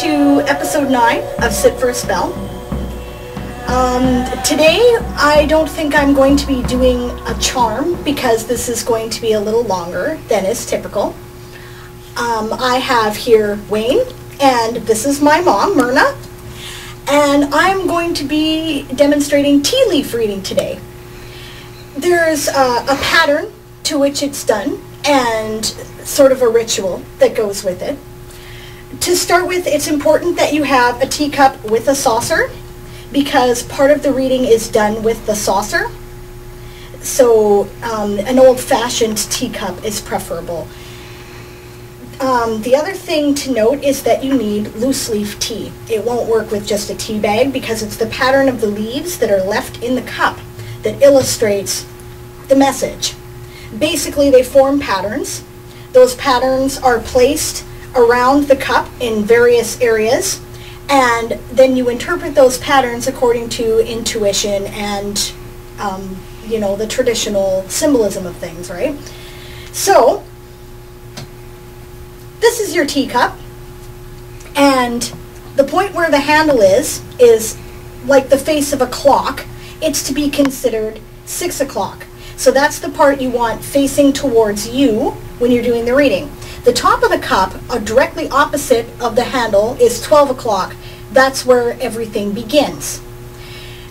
to episode 9 of Sit for a Spell. Today I don't think I'm going to be doing a charm because this is going to be a little longer than is typical. I have here Wayne, and this is my mom, Myrna, and I'm going to be demonstrating tea leaf reading today. There's a pattern to which it's done and sort of a ritual that goes with it. To start with, it's important that you have a teacup with a saucer because part of the reading is done with the saucer. So an old-fashioned teacup is preferable. The other thing to note is that you need loose leaf tea. It won't work with just a tea bag because it's the pattern of the leaves that are left in the cup that illustrates the message. Basically, they form patterns. Those patterns are placed around the cup in various areas, and then you interpret those patterns according to intuition and, you know, the traditional symbolism of things, right? So, this is your teacup, and the point where the handle is like the face of a clock. It's to be considered 6 o'clock. So that's the part you want facing towards you when you're doing the reading. The top of the cup, directly opposite of the handle, is 12 o'clock. That's where everything begins.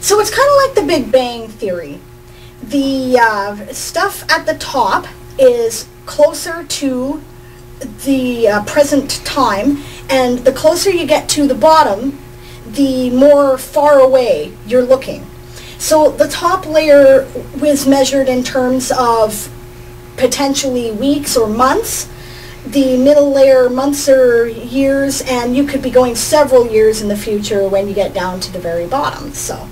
So it's kind of like the Big Bang Theory. The stuff at the top is closer to the present time, and the closer you get to the bottom, the more far away you're looking. So the top layer was measured in terms of potentially weeks or months. The middle layer, months or years, and you could be going several years in the future when you get down to the very bottom. So,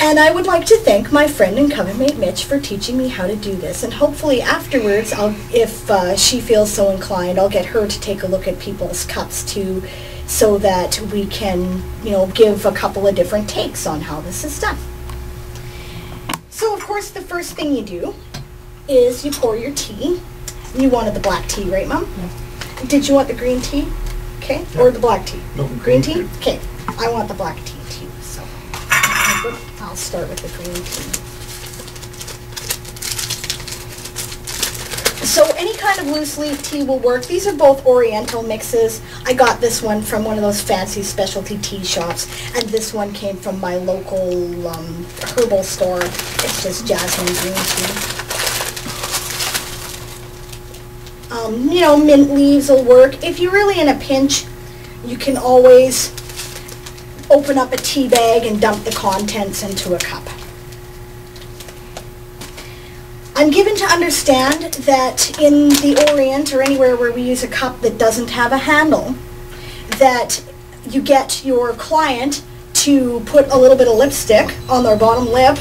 and I would like to thank my friend and covenmate Mitch for teaching me how to do this. And hopefully afterwards, if she feels so inclined, I'll get her to take a look at people's cups too, so that we can, you know, give a couple of different takes on how this is done. So of course the first thing you do is you pour your tea. You wanted the black tea, right, Mom? Yeah. Did you want the green tea? Okay. Yeah. Or the black tea? No, green tea? Okay. I want the black tea too, so I'll start with the green tea. So any kind of loose leaf tea will work. These are both Oriental mixes. I got this one from one of those fancy specialty tea shops, and this one came from my local herbal store. It's just jasmine green tea. You know, mint leaves will work. If you're really in a pinch, you can always open up a tea bag and dump the contents into a cup. I'm given to understand that in the Orient or anywhere where we use a cup that doesn't have a handle, that you get your client to put a little bit of lipstick on their bottom lip,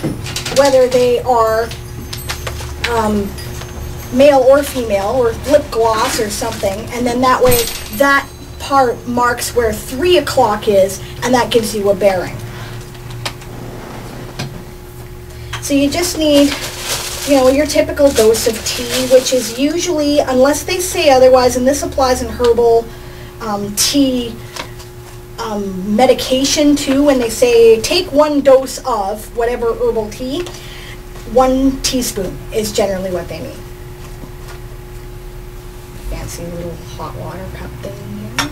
whether they are male or female, or lip gloss or something, and then that way that part marks where 3 o'clock is, and that gives you a bearing. So you just need, you know, your typical dose of tea, which is usually, unless they say otherwise, and this applies in herbal tea medication too, when they say take 1 dose of whatever herbal tea, 1 teaspoon is generally what they mean. Fancy little hot water cup thing here.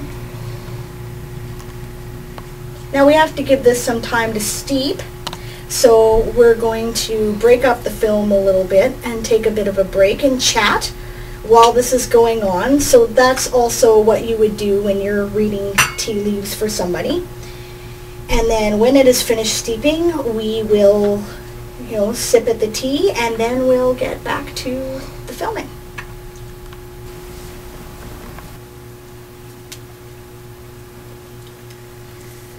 Now we have to give this some time to steep. So we're going to break up the film a little bit and take a bit of a break and chat while this is going on. So that's also what you would do when you're reading tea leaves for somebody. And then when it is finished steeping, we will, you know, sip at the tea, and then we'll get back to the filming.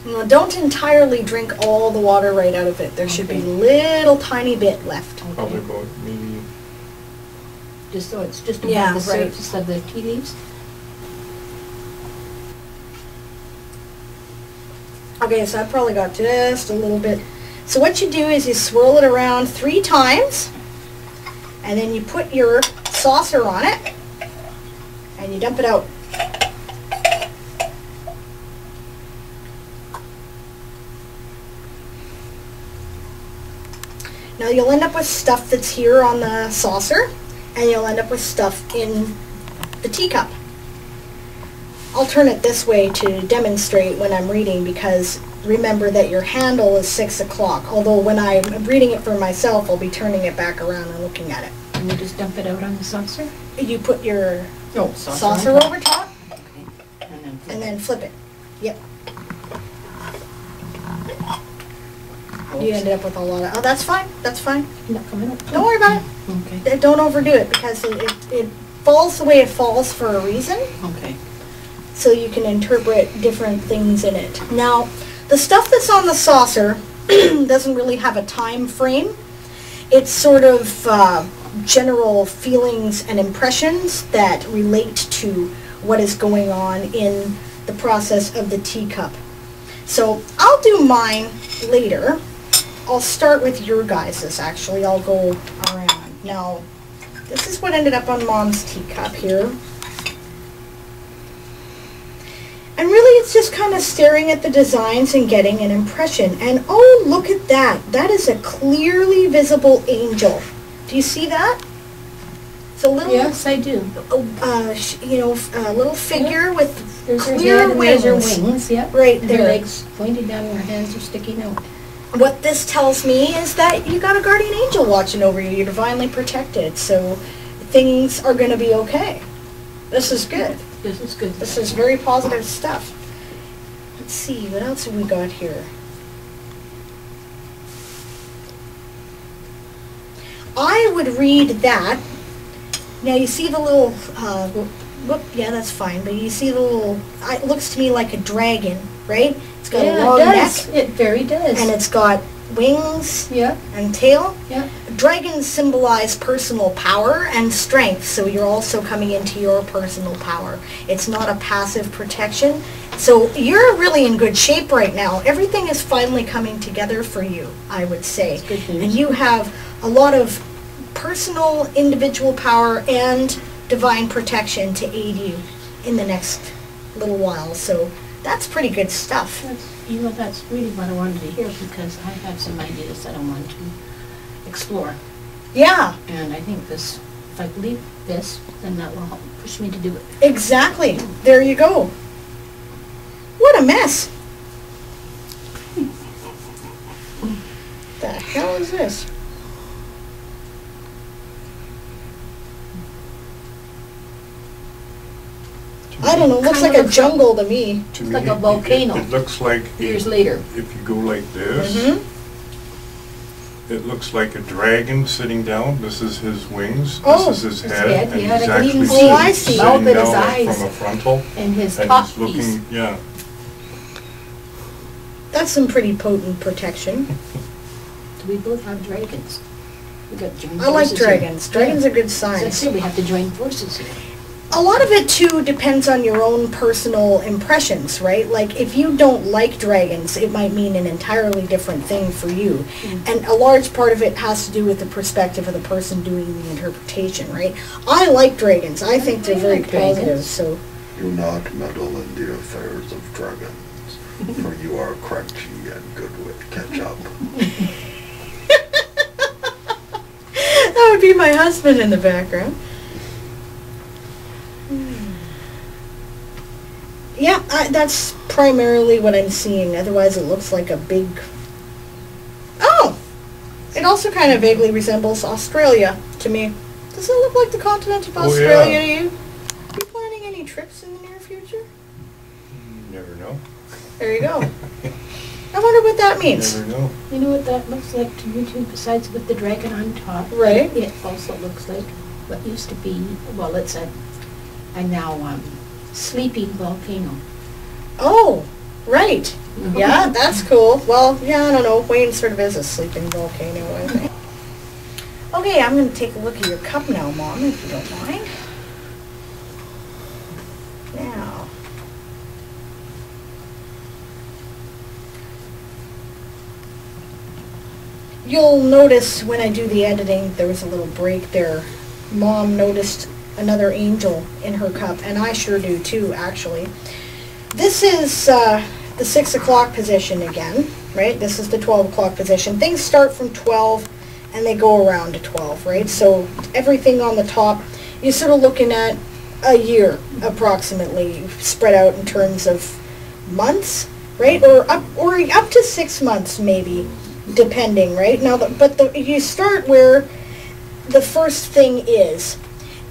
Now, don't entirely drink all the water right out of it. There should be a little tiny bit left. Probably about maybe. Just so it's just above the surface of the tea leaves. Okay, so I probably got just a little bit. So what you do is you swirl it around 3 times, and then you put your saucer on it, and you dump it out. Now you'll end up with stuff that's here on the saucer, and you'll end up with stuff in the teacup. I'll turn it this way to demonstrate when I'm reading, because remember that your handle is 6 o'clock. Although when I'm reading it for myself, I'll be turning it back around and looking at it. And you just dump it out on the saucer? You put your saucer over top, and then flip it. Yep. You ended up with a lot of, oh, that's fine, that's fine. Not coming up. Don't worry about it. Okay. Don't overdo it, because it falls the way it falls for a reason. Okay. So you can interpret different things in it. Now, the stuff that's on the saucer doesn't really have a time frame. It's sort of general feelings and impressions that relate to what is going on in the process of the teacup. So I'll do mine later. I'll start with your guys's, actually. I'll go around. Now, this is what ended up on Mom's teacup here. And really it's just kind of staring at the designs and getting an impression. And oh, look at that. That is a clearly visible angel. Do you see that? It's a little... Yes, I do. You know, a little figure with There's clear wings. There's her wings, yep. Right and there. Her legs pointed down and her hands are sticking out. What this tells me is that you got a guardian angel watching over you. You're divinely protected. So things are going to be okay. This is good. This is good. This is very positive stuff. Let's see, what else have we got here? I would read that. Now you see the little, whoop, yeah, that's fine, but you see the little, it looks to me like a dragon, right? It's got a long neck. It very does. And it's got wings and tail. Yeah. Dragons symbolize personal power and strength, so you're also coming into your personal power. It's not a passive protection. So you're really in good shape right now. Everything is finally coming together for you, I would say. That's good news. And you have a lot of personal, individual power and divine protection to aid you in the next little while. So that's pretty good stuff. You know, that's really what I wanted to hear, because I have some ideas that I want to explore. Yeah. And I think this, if I believe this, then that will help push me to do it. Exactly. There you go. What a mess. The hell is this? I don't know, looks like a jungle to me. It's like a volcano. It looks like... Years later. If you go like this, it looks like a dragon sitting down. This is his wings. Oh, this is his head. head, And yeah, he's I can even actually see I see. mouth sitting and his down eyes. from a frontal. And his And top he's piece. looking, yeah. That's some pretty potent protection. So we both have dragons. We got joined I like forces here. dragons. Dragons are good So I signs. say we have to join forces here. A lot of it too depends on your own personal impressions, right? Like if you don't like dragons, it might mean an entirely different thing for you. And a large part of it has to do with the perspective of the person doing the interpretation, right? I like dragons. I think they're very like dragons. positive, so Do not meddle in the affairs of dragons, for you are crunchy and good with ketchup. that would be my husband in the background. Yeah, that's primarily what I'm seeing. Otherwise, it looks like a big... Oh! It also kind of vaguely resembles Australia to me. Does it look like the continent of Oh, Australia yeah. to you? Are you planning any trips in the near future? You never know. There you go. I wonder what that means. Never know. You know what that looks like to you too, besides with the dragon on top? Right. It also looks like what used to be, well, it's a now sleeping volcano. Oh, right. Yeah, that's cool. Well, yeah, I don't know. Wayne sort of is a sleeping volcano, I think. Okay, I'm going to take a look at your cup now, Mom, if you don't mind. Now. You'll notice when I do the editing, there was a little break there. Mom noticed another angel in her cup, and I sure do too, actually. This is the 6 o'clock position again, right? This is the 12 o'clock position. Things start from 12 and they go around to 12, right? So everything on the top, you're sort of looking at a year approximately, spread out in terms of months, right? Or up to 6 months maybe, depending, right? Now, you start where the first thing is.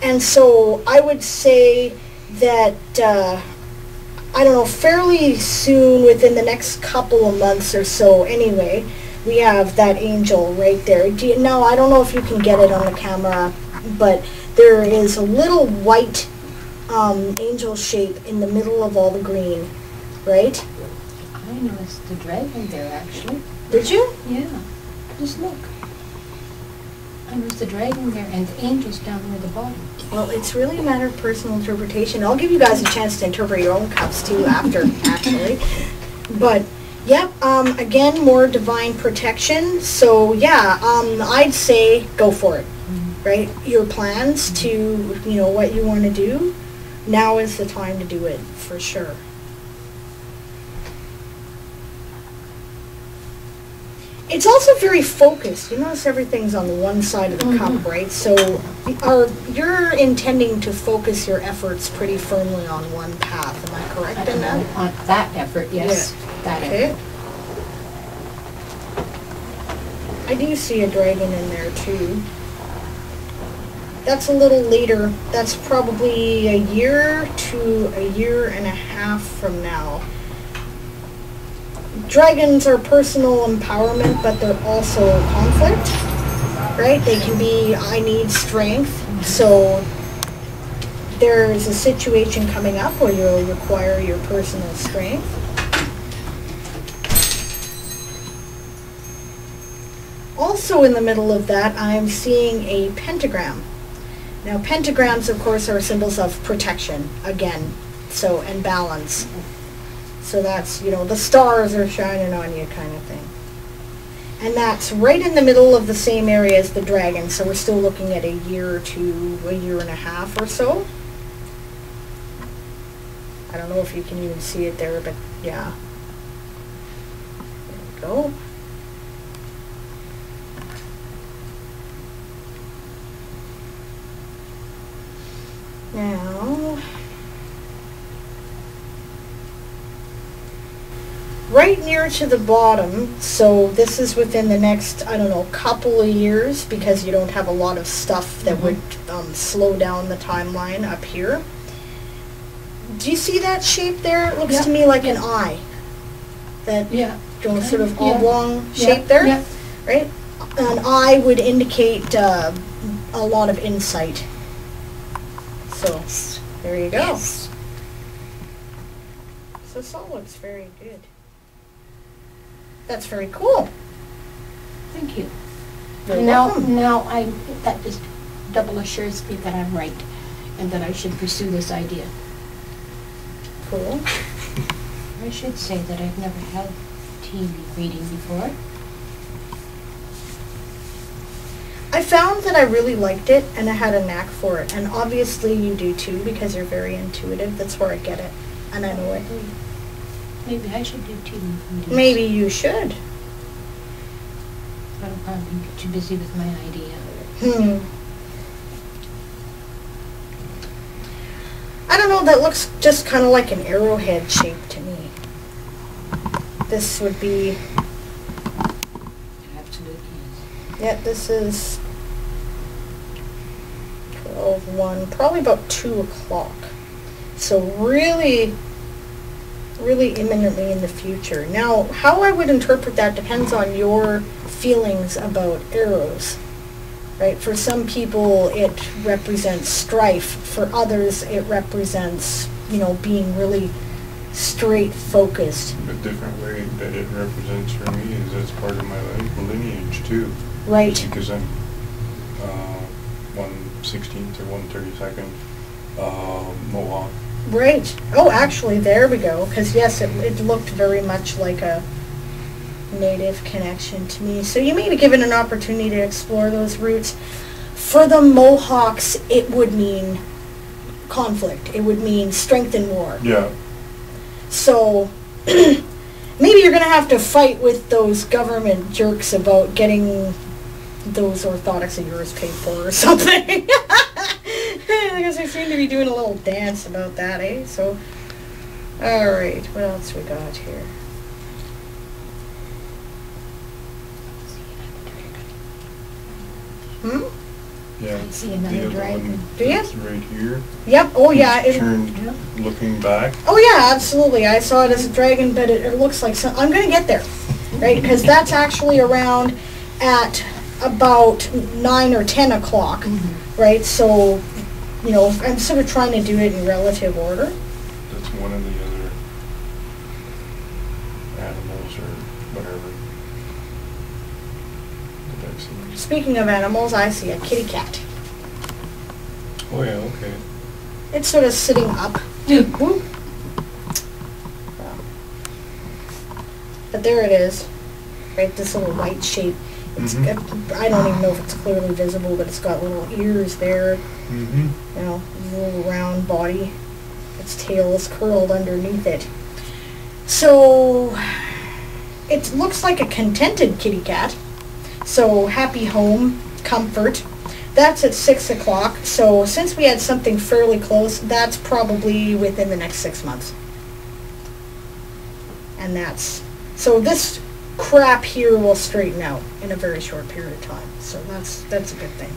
And so I would say that, I don't know, fairly soon, within the next couple of months or so anyway, we have that angel right there. Now, I don't know if you can get it on the camera, but there is a little white angel shape in the middle of all the green, right? I noticed the dragon there, actually. Did you? Yeah. Just look. I noticed the dragon there and the angels down near the bottom. Well, it's really a matter of personal interpretation. I'll give you guys a chance to interpret your own cups too after, actually. But, yep, again, more divine protection. So, yeah, I'd say go for it, right? Your plans to, what you want to do, now is the time to do it, for sure. It's also very focused. You notice everything's on the one side of the cup, right? So you're intending to focus your efforts pretty firmly on one path. Am I correct in that? On that effort, yes. Yeah. That Okay. effort. I do see a dragon in there too. That's a little later. That's probably a year to a year and a half from now. Dragons are personal empowerment, but they're also conflict, right? They can be, I need strength, so there's a situation coming up where you'll require your personal strength. Also in the middle of that, I'm seeing a pentagram. Now, pentagrams, of course, are symbols of protection, again, so, and balance. So that's, the stars are shining on you kind of thing. And that's right in the middle of the same area as the dragon, so we're still looking at a year to a year and a half or so. I don't know if you can even see it there, but yeah. There we go. Now, right near to the bottom, so this is within the next, I don't know, couple of years, because you don't have a lot of stuff that would slow down the timeline up here. Do you see that shape there? It looks to me like an eye. That sort of oblong shape there, right? An eye would indicate a lot of insight. So, there you go. Yes. So this all looks very good. That's very cool. Thank you. You're Now, welcome. that just double assures me that I'm right and that I should pursue this idea. Cool. I should say that I've never had TV reading before. I found that I really liked it and I had a knack for it. And obviously you do too, because you're very intuitive. That's where I get it. And I know it. Maybe I should do TV readings. Maybe you should. But I'll probably get too busy with my idea. I don't know, that looks just kind of like an arrowhead shape to me. This would be... Absolutely is. Yeah, this is 12:01, probably about 2 o'clock. So really imminently in the future. Now, how I would interpret that depends on your feelings about arrows, right? For some people, it represents strife. For others, it represents, being really straight focused. A different way that it represents for me is that's part of my lineage too. Right. Just because I'm 1/16th or 1/32nd Mohawk. Right. Oh, actually, there we go. Because, yes, it looked very much like a native connection to me. So you may be given an opportunity to explore those roots. For the Mohawks, it would mean conflict. It would mean strength in war. Yeah. So maybe you're going to have to fight with those government jerks about getting those orthotics of yours paid for or something. Because I seem to be doing a little dance about that, eh? So, alright, what else we got here? Hmm? Yeah. I see another the other dragon. one Do ya? is right here. Yep, oh yeah. He's It, turned, looking back. oh yeah, absolutely. I saw it as a dragon, but it looks like some, I'm going to get there, right? Because that's actually around at about 9 or 10 o'clock, right? So, you know, I'm sort of trying to do it in relative order. That's one of the other animals or whatever that I've seen. Speaking of animals, I see a kitty cat. Oh yeah, okay. It's sort of sitting up. Whoop. But there it is, right? This little white shape. It's I don't even know if it's clearly visible, but it's got little ears there. You know, little round body. Its tail is curled underneath it. So it looks like a contented kitty cat. So happy home, comfort. That's at 6 o'clock. So since we had something fairly close, that's probably within the next 6 months. And that's, so this crap here will straighten out in a very short period of time. So that's a good thing.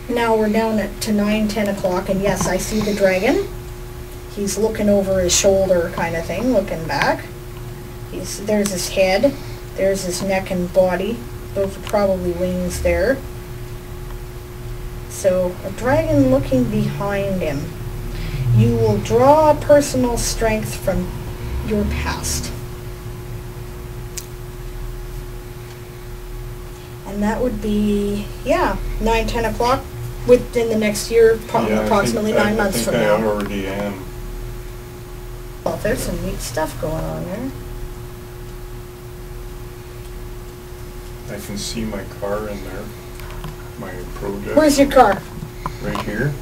Now we're down to 9, 10 o'clock, and yes, I see the dragon. He's looking over his shoulder kind of thing, looking back. There's his head. There's his neck and body. Those are probably wings there. So, a dragon looking behind him. You will draw personal strength from your past. And that would be, yeah, 9, 10 o'clock within the next year, approximately 9 months from now. I already am. Well, there's some neat stuff going on there. I can see my car in there. My project. Where's your car? Right here.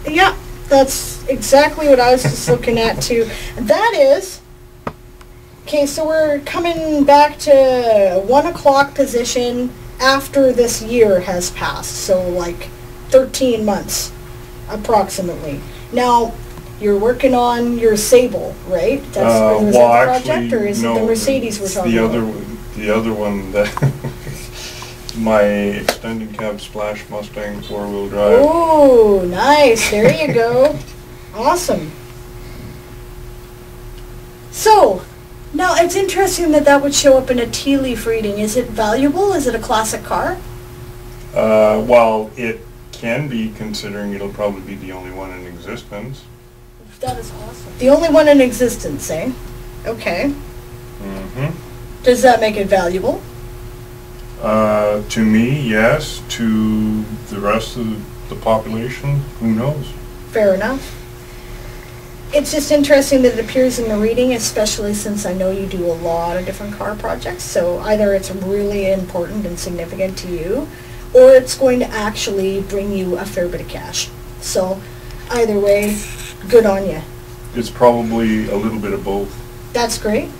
Yeah, that's exactly what I was just looking at too. That is, okay, so we're coming back to 1 o'clock position after this year has passed. So like 13 months, approximately. Now, you're working on your Sable, right? That's is that the project, or is it the Mercedes we're talking about? The other one that my extended cab Splash Mustang 4-wheel drive. Ooh, nice. There you go. Awesome. So, now it's interesting that that would show up in a tea leaf reading. Is it valuable? Is it a classic car? Well, it can be, considering it'll probably be the only one in existence. That is awesome. The only one in existence, eh? Okay. Does that make it valuable? To me, yes. To the rest of the population, who knows? Fair enough. It's just interesting that it appears in the reading, especially since I know you do a lot of different car projects. So either it's really important and significant to you, or it's going to actually bring you a fair bit of cash. So either way, good on you. It's probably a little bit of both. That's great.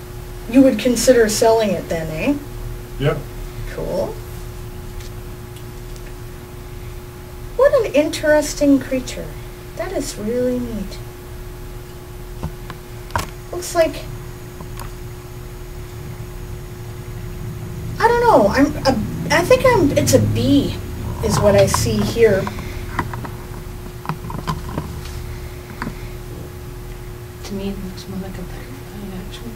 You would consider selling it then, eh? Yeah. Cool. What an interesting creature. That is really neat. Looks like, I don't know, I think it's a bee is what I see here. To me, it looks more like a butterfly, actually.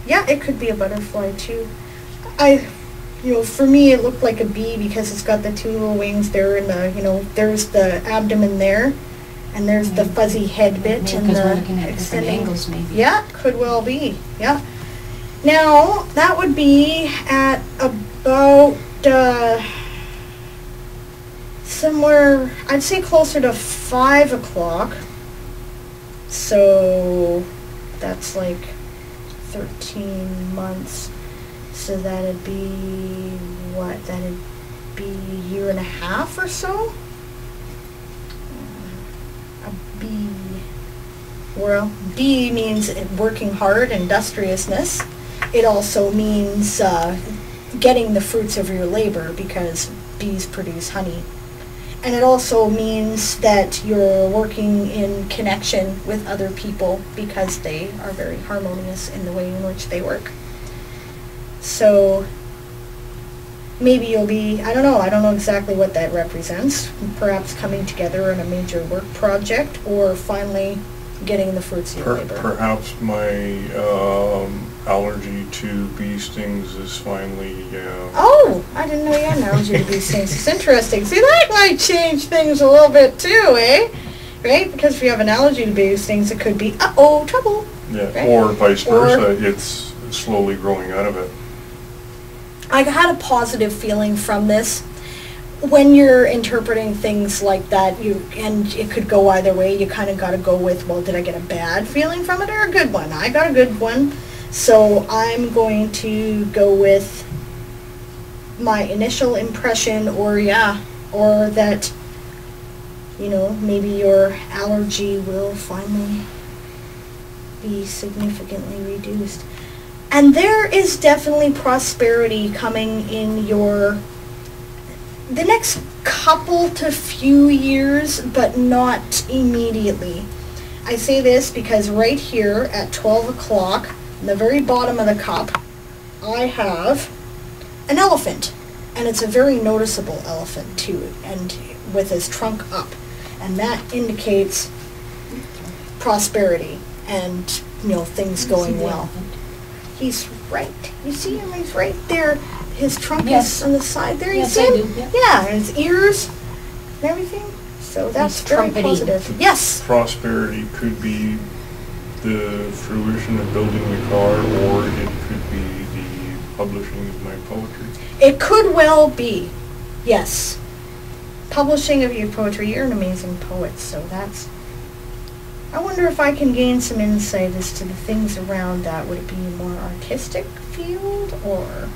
Yeah, it could be a butterfly too. For me it looked like a bee because it's got the two little wings there and there's the abdomen there and there's the fuzzy head bit and we're the looking at different angles maybe. Yeah, could well be, yeah. Now, that would be at about somewhere, I'd say closer to 5 o'clock. So that's like 13 months. So that'd be, what, that'd be a year and a half or so? A B. Well, B means working hard, industriousness. it also means getting the fruits of your labor, because bees produce honey. And it also means that you're working in connection with other people, because they are very harmonious in the way in which they work. So maybe you'll be, I don't know exactly what that represents. Perhaps coming together on a major work project, or finally getting the fruits of your labor. Perhaps my allergy to bee stings is finally... Oh, I didn't know you had an allergy to bee stings. It's interesting. See, that might change things a little bit too, eh? Right? Because if you have an allergy to bee stings, it could be, uh-oh, trouble. Yeah, right? Or vice versa, it's slowly growing out of it. I had a positive feeling from this. When you're interpreting things like that, and it could go either way, you kind of got to go with, well, did I get a bad feeling from it or a good one? I got a good one. So I'm going to go with my initial impression, or that, maybe your allergy will finally be significantly reduced. And there is definitely prosperity coming in the next couple to few years, but not immediately. I say this because right here at 12 o'clock, in the very bottom of the cup, I have an elephant. And it's a very noticeable elephant too, and with his trunk up. And that indicates prosperity and, things going well. He's right. You see him? He's right there. His trunk is on the side there. You see him? Yeah, and his ears and everything. So that's very positive. Yes. Prosperity could be the fruition of building the car, or it could be the publishing of my poetry. It could well be. Yes. Publishing of your poetry. You're an amazing poet, so that's... I wonder if I can gain some insight as to the things around that. Would it be a more artistic field, or...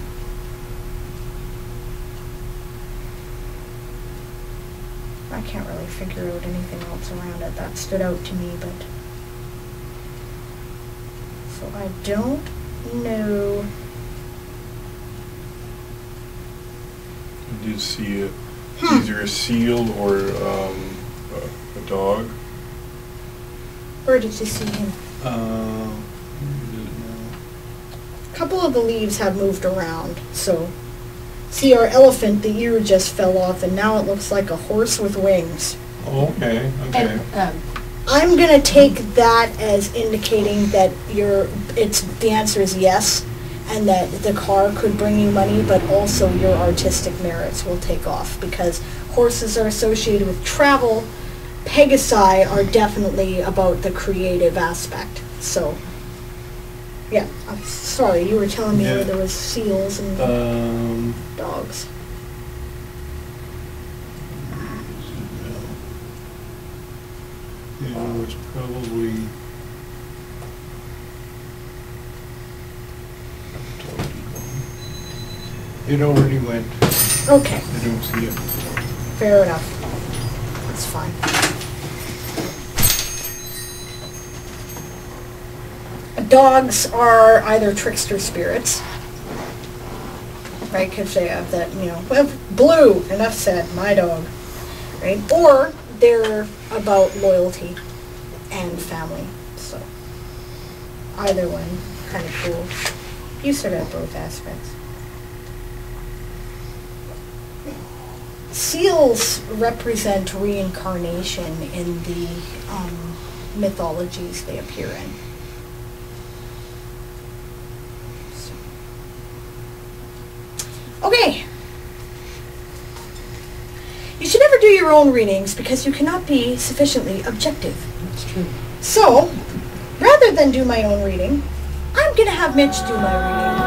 I can't really figure out anything else around it that stood out to me, but... So I don't know... I did see it. Either a seal or a dog. Where did you see him? A couple of the leaves have moved around, so... See, our elephant, the ear just fell off, and now it looks like a horse with wings. Oh, okay. I'm going to take that as indicating that the answer is yes, and that the car could bring you money, but also your artistic merits will take off, because horses are associated with travel. Pegasi are definitely about the creative aspect. So, yeah. I'm sorry, you were telling me where there was seals and dogs. Yeah, it's probably... It already went. Okay. I don't see it. Fair enough. That's fine. Dogs are either trickster spirits, right? Because they have that, well, blue, enough said, my dog, right? Or they're about loyalty and family. So either one, kind of cool. You sort of have both aspects. Seals represent reincarnation in the mythologies they appear in. Okay. You should never do your own readings because you cannot be sufficiently objective. That's true. So, rather than do my own reading, I'm going to have Mitch do my reading.